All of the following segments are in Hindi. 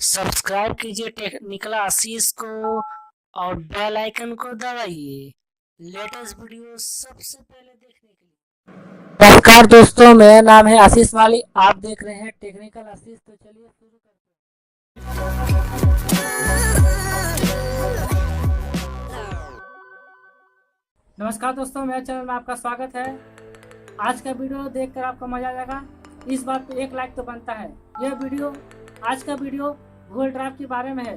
सब्सक्राइब कीजिए टेक्निकल आशीष को और बेल आइकन को दबाइए लेटेस्ट वीडियो सबसे पहले देखने के लिए। नमस्कार दोस्तों, मेरा नाम है आशीष वाली, आप देख रहे हैं टेक्निकल आशीष। तो चलिए शुरू करते हैं। नमस्कार दोस्तों, मेरे चैनल में आपका स्वागत है। आज का वीडियो देखकर आपको मजा आ जाएगा। इस बात पे एक लाइक तो बनता है। आज का वीडियो गूगल ड्राइव के बारे में है।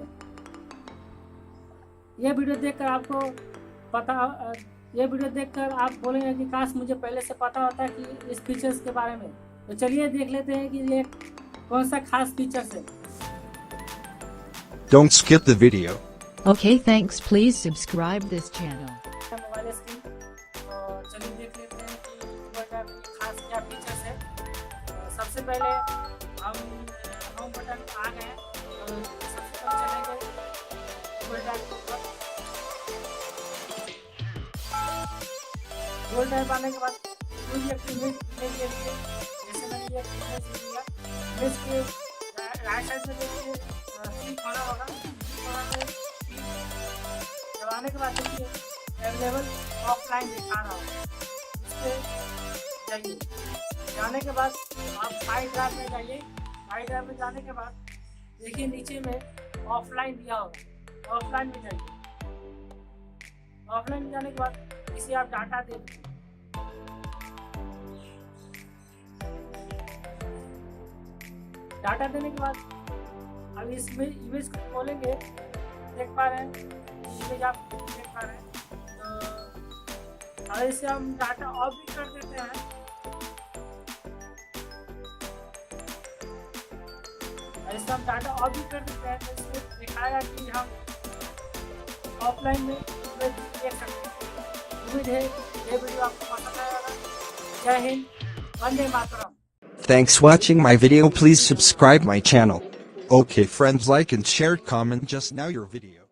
ये वीडियो देखकर आप बोलेंगे कि काश मुझे पहले से पता होता कि इस फीचर्स के बारे में। तो चलिए देख लेते हैं कि ये कौन सा खास फीचर्स है। Don't skip the video. Okay, thanks. Please subscribe this channel. Mobile screen, तो चलिए देख लेते हैं कि गूगल ड्राइव में खास क्या फीचर्स है। सबसे पहले हम होम बटन आ गए हैं, तो सबसे पहले चलेंगे गूगल ड्राइव के ऊपर। गूगल ड्राइव आने के बाद कोई एक इमेज ले लीजिए। जैसे मैंने ये इमेज लिया, इमेज के राइट साइड में देखिए क्लिक होना होगा। दबाने के बाद देखिए अवेलेबल ऑफलाइन दिखा रहा होगा, इस पर जाइए। जाने के बाद आप फाइल ड्राइव में जाइए। फाइल ड्राइव में जाने के बाद देखिए नीचे में ऑफलाइन दिया होगा, ऑफलाइन में जाइए। ऑफलाइन में जाने के बाद इसे आप डाटा दे दीजिए। डाटा देने के बाद अब इसमें इमेज को खोलेंगे, देख पा रहे हैं इमेज, आप देख पा रहे हैं। तो इसे हम डाटा ऑफ भी कर देते हैं। ऐसे हम डाटा ऑफ भी कर देते हैं, तो इसमें दिखाएगा कि हम ऑफलाइन में इमेज देख सकते हैं। उम्मीद है ये वीडियो आपको पसंद आएगा। जय Hind, Vande Mataram. Thanks watching my video. Please subscribe my channel. Okay friends, like and share, comment just now your video.